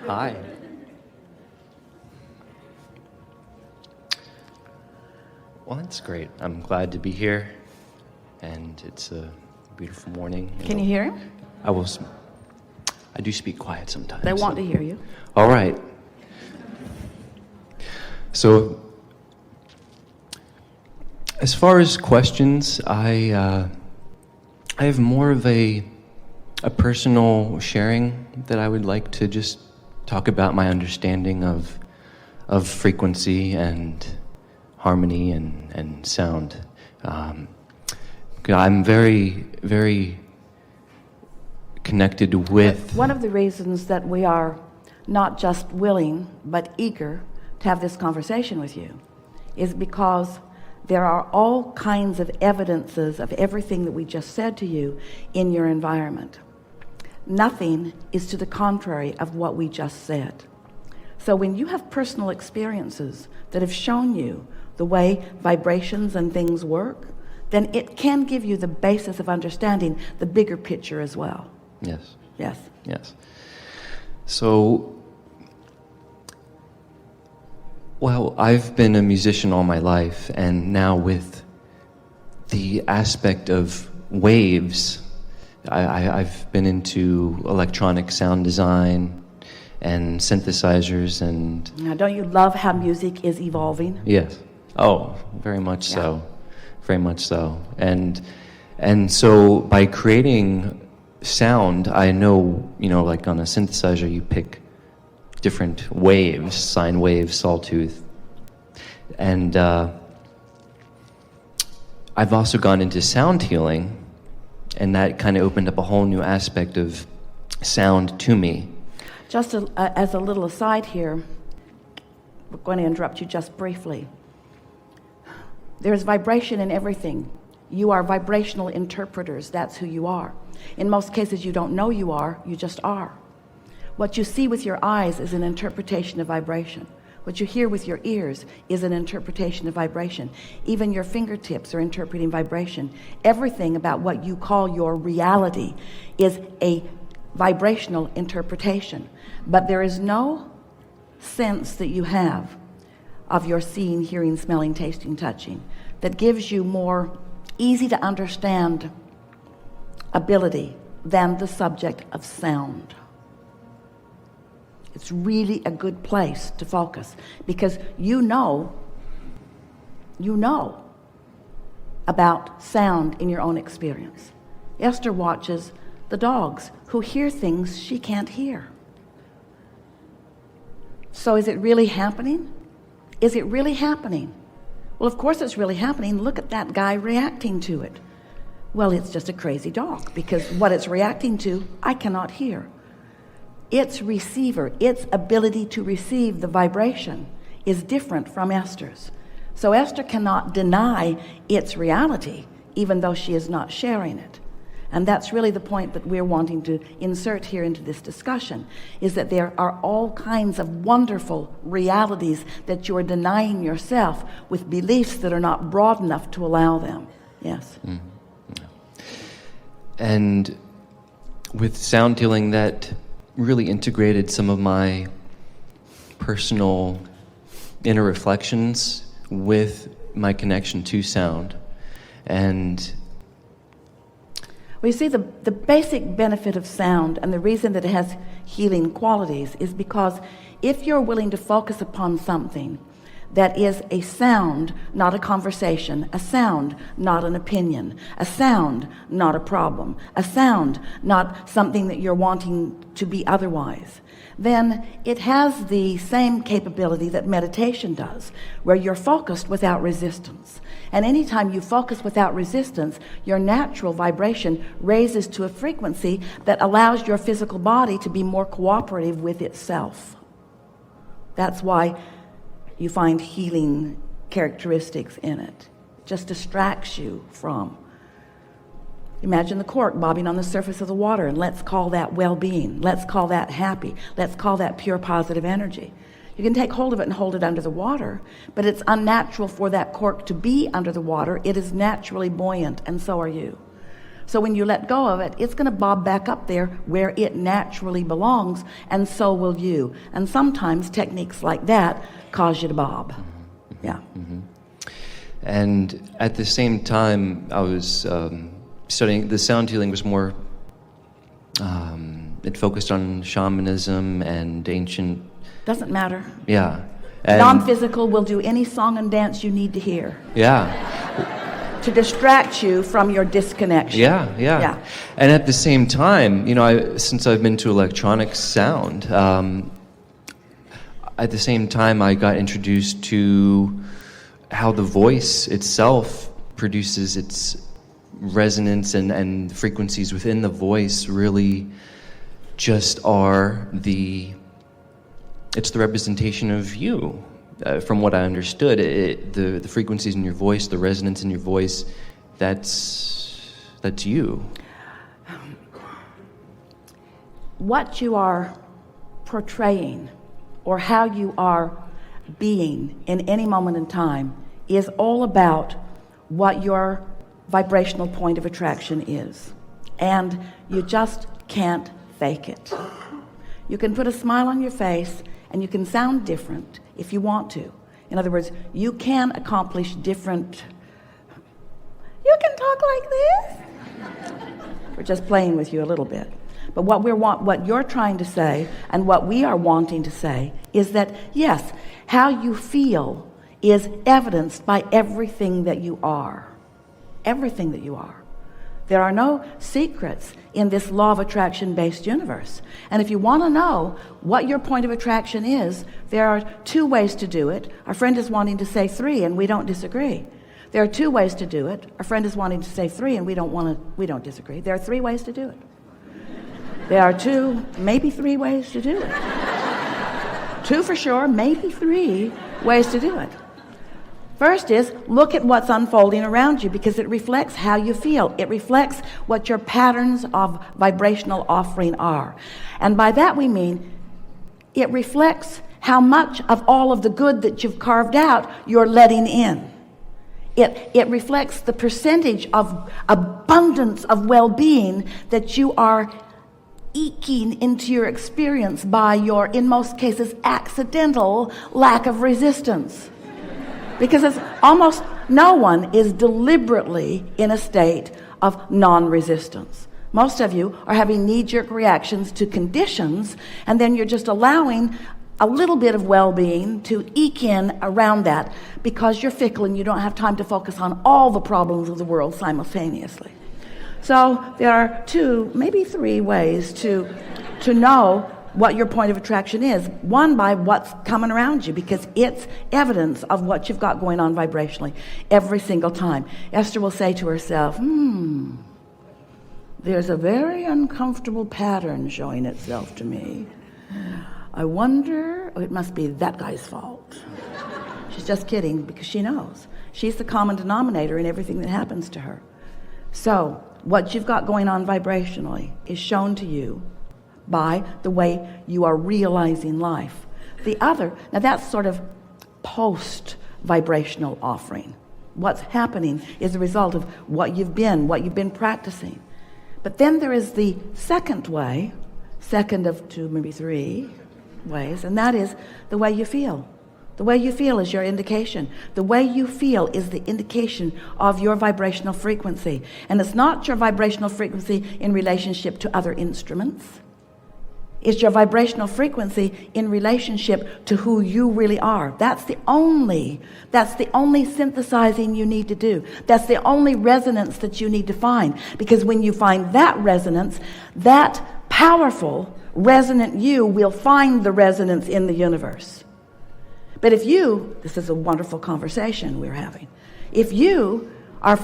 Hi. Well, that's great. I'm glad to be here, and it's a beautiful morning. Can you hear him? I do speak quiet sometimes. They want to hear you. All right. So, as far as questions, I have more of a personal sharing that I would like to just talk about my understanding of frequency and harmony and sound. I'm very, very connected with... One of the reasons that we are not just willing but eager to have this conversation with you is because there are all kinds of evidences of everything that we just said to you in your environment. Nothing is to the contrary of what we just said. So when you have personal experiences that have shown you the way vibrations and things work, then it can give you the basis of understanding the bigger picture as well. Yes. Yes. Yes. So, well, I've been a musician all my life, and now with the aspect of waves, I've been into electronic sound design and synthesizers and... Now, don't you love how music is evolving? Yes. Oh, very much so. Very much so. And so by creating sound, I know, like on a synthesizer, you pick different waves, sine wave, sawtooth. And I've also gone into sound healing, and that kind of opened up a whole new aspect of sound to me. Just as a little aside here, we're going to interrupt you just briefly. There's vibration in everything. You are vibrational interpreters. That's who you are. In most cases, you don't know you are, you just are. What you see with your eyes is an interpretation of vibration. What you hear with your ears is an interpretation of vibration. Even your fingertips are interpreting vibration. Everything about what you call your reality is a vibrational interpretation. But there is no sense that you have of your seeing, hearing, smelling, tasting, touching that gives you more easy to understand ability than the subject of sound. It's really a good place to focus because you know about sound in your own experience. Esther watches the dogs who hear things she can't hear. So is it really happening? Is it really happening? Well, of course it's really happening. Look at that guy reacting to it. Well, it's just a crazy dog because what it's reacting to, I cannot hear. Its receiver, its ability to receive the vibration is different from Esther's. So Esther cannot deny its reality, even though she is not sharing it. And that's really the point that we're wanting to insert here into this discussion, is that there are all kinds of wonderful realities that you're denying yourself with beliefs that are not broad enough to allow them. Yes. Mm. Yeah. And with sound healing, that really integrated some of my personal inner reflections with my connection to sound. And we see the basic benefit of sound, and the reason that it has healing qualities is because if you're willing to focus upon something that is a sound, not a conversation, a sound, not an opinion, a sound, not a problem, a sound, not something that you're wanting to be otherwise, then it has the same capability that meditation does, where you're focused without resistance. And anytime you focus without resistance, your natural vibration raises to a frequency that allows your physical body to be more cooperative with itself. That's why you find healing characteristics in it. It just distracts you from. Imagine the cork bobbing on the surface of the water, and let's call that well-being. Let's call that happy. Let's call that pure positive energy. You can take hold of it and hold it under the water, but it's unnatural for that cork to be under the water. It is naturally buoyant, and so are you. So when you let go of it, it's going to bob back up there where it naturally belongs, and so will you. And sometimes techniques like that cause you to bob. Yeah. And at the same time, I was studying, the sound healing was more, it focused on shamanism and ancient. Doesn't matter. Yeah. And Non-physical will do any song and dance you need to hear. Yeah. To distract you from your disconnection. Yeah. And at the same time, since I've been to electronic sound, at the same time I got introduced to how the voice itself produces its resonance, and frequencies within the voice really just are it's the representation of you. From what I understood, the frequencies in your voice, the resonance in your voice, that's you. What you are portraying or how you are being in any moment in time is all about what your vibrational point of attraction is. And you just can't fake it. You can put a smile on your face and you can sound different if you want to. In other words, you can accomplish different. You can talk like this. We're just playing with you a little bit. But what you're trying to say and what we are wanting to say is that, yes, how you feel is evidenced by everything that you are. Everything that you are. There are no secrets in this law of attraction based universe. And if you want to know what your point of attraction is, there are 2 ways to do it. Our friend is wanting to say 3, and we don't disagree. There are 2 ways to do it. Our friend is wanting to say 3, and we don't disagree. There are 3 ways to do it. There are 2, maybe 3 ways to do it. 2 for sure, maybe 3 ways to do it. First is, look at what's unfolding around you, because it reflects how you feel. It reflects what your patterns of vibrational offering are. And by that we mean, it reflects how much of all of the good that you've carved out you're letting in. It reflects the percentage of abundance of well-being that you are eking into your experience by your, in most cases, accidental lack of resistance. Because it's almost no one is deliberately in a state of non-resistance. Most of you are having knee-jerk reactions to conditions, and then you're just allowing a little bit of well-being to eke in around that because you're fickle and you don't have time to focus on all the problems of the world simultaneously. So there are 2, maybe 3 ways to know what your point of attraction is. One, by what's coming around you, because it's evidence of what you've got going on vibrationally every single time. Esther will say to herself, there's a very uncomfortable pattern showing itself to me. I wonder, it must be that guy's fault. She's just kidding, because she knows. She's the common denominator in everything that happens to her. So what you've got going on vibrationally is shown to you by the way you are realizing life. The other, now that's sort of post-vibrational offering. What's happening is a result of what you've been practicing. But then there is the second way, second of 2, maybe 3 ways, and that is the way you feel. The way you feel is your indication. The way you feel is the indication of your vibrational frequency. And it's not your vibrational frequency in relationship to other instruments. It's your vibrational frequency in relationship to who you really are. That's the only synthesizing you need to do. That's the only resonance that you need to find. Because when you find that resonance, that powerful, resonant you will find the resonance in the universe. But if you, this is a wonderful conversation we're having, if you are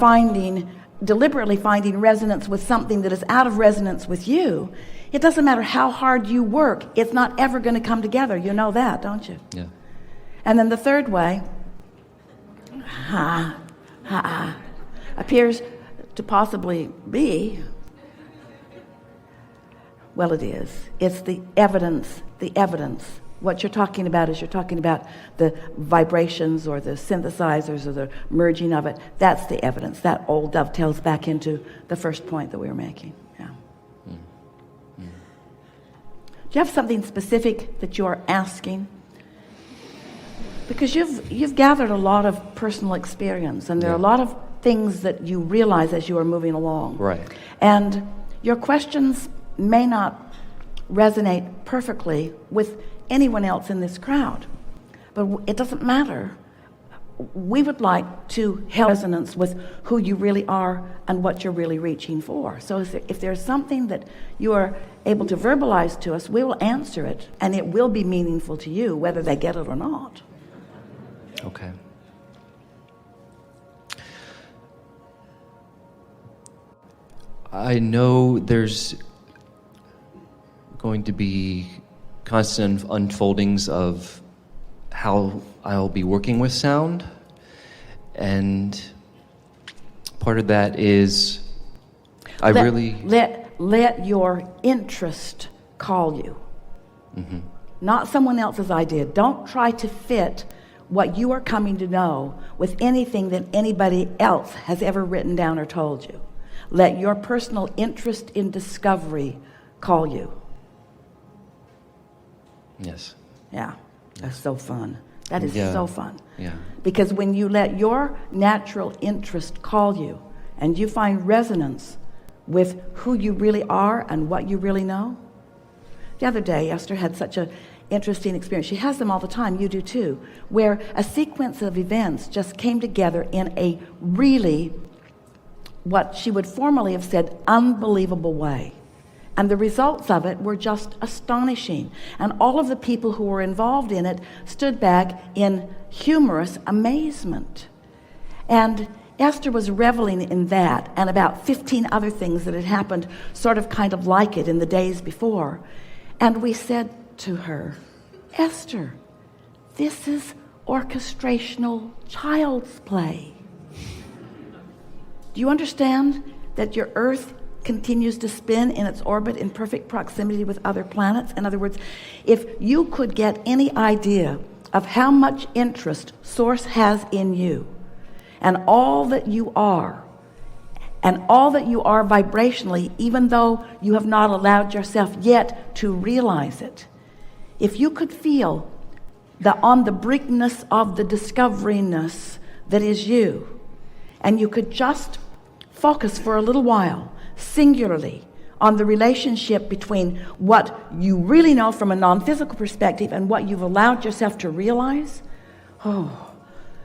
deliberately finding resonance with something that is out of resonance with you, it doesn't matter how hard you work, it's not ever going to come together. You know that, don't you? Yeah. And then the third way, appears to possibly be, well, it is. It's the evidence What you're talking about is you're talking about the vibrations or the synthesizers or the merging of it. That's the evidence. That all dovetails back into the first point that we were making. Yeah. Do you have something specific that you're asking? Because you've gathered a lot of personal experience, and there are a lot of things that you realize as you are moving along. Right. And your questions may not resonate perfectly with anyone else in this crowd, but it doesn't matter. We would like to help resonance with who you really are and what you're really reaching for. So if there's something that you are able to verbalize to us, we will answer it, and it will be meaningful to you, whether they get it or not. Okay. I know there's going to be constant unfoldings of how I'll be working with sound, and part of that is let your interest call you. Mm-hmm. Not someone else's idea. Don't try to fit what you are coming to know with anything that anybody else has ever written down or told you. Let your personal interest in discovery call you. Yes. Yeah, that's so fun. That is so fun. Yeah. Because when you let your natural interest call you and you find resonance with who you really are and what you really know. The other day, Esther had such an interesting experience. She has them all the time, you do too, where a sequence of events just came together in a really, what she would formerly have said, unbelievable way. And the results of it were just astonishing. And all of the people who were involved in it stood back in humorous amazement. And Esther was reveling in that and about 15 other things that had happened sort of kind of like it in the days before. And we said to her, Esther, this is orchestrational child's play. Do you understand that your Earth continues to spin in its orbit in perfect proximity with other planets? In other words, if you could get any idea of how much interest Source has in you and all that you are, and all that you are vibrationally, even though you have not allowed yourself yet to realize it, if you could feel on the brinkness of the discoveringness that is you, and you could just focus for a little while singularly on the relationship between what you really know from a non-physical perspective and what you've allowed yourself to realize,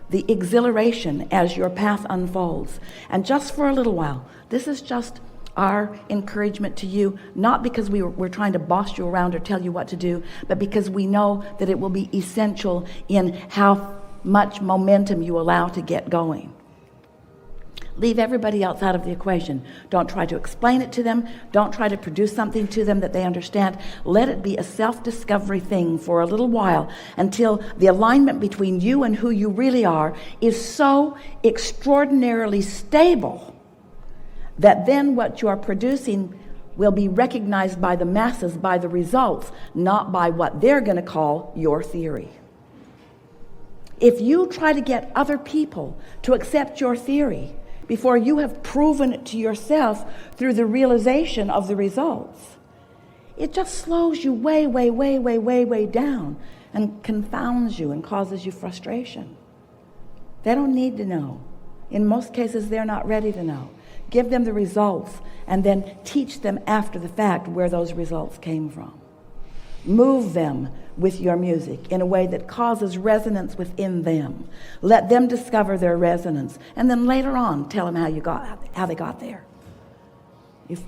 the exhilaration as your path unfolds. And just for a little while, this is just our encouragement to you, not because we're trying to boss you around or tell you what to do, but because we know that it will be essential in how much momentum you allow to get going. Leave everybody else out of the equation. Don't try to explain it to them. Don't try to produce something to them that they understand. Let it be a self-discovery thing for a little while until the alignment between you and who you really are is so extraordinarily stable that then what you are producing will be recognized by the masses, by the results, not by what they're going to call your theory. If you try to get other people to accept your theory before you have proven it to yourself through the realization of the results, it just slows you way, way, way, way, way, way down and confounds you and causes you frustration. They don't need to know. In most cases, they're not ready to know. Give them the results and then teach them after the fact where those results came from. Move them with your music in a way that causes resonance within them. Let them discover their resonance, and then later on tell them how they got there.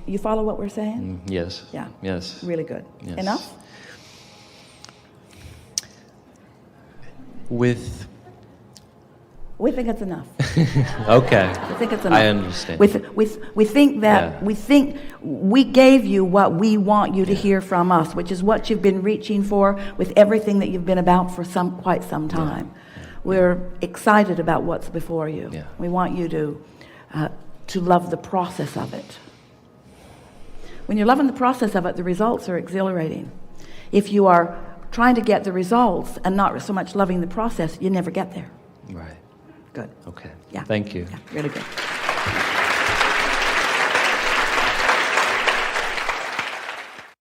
You follow what we're saying? Yes. Yeah. Yes. Really good. Yes. Enough? We think it's enough. Okay. We think it's enough. I understand. We think that we think we gave you what we want you to hear from us, which is what you've been reaching for with everything that you've been about for quite some time. Yeah. We're excited about what's before you. Yeah. We want you to love the process of it. When you're loving the process of it, the results are exhilarating. If you are trying to get the results and not so much loving the process, you never get there. Right. Good. Okay. Yeah. Thank you. Yeah, really good.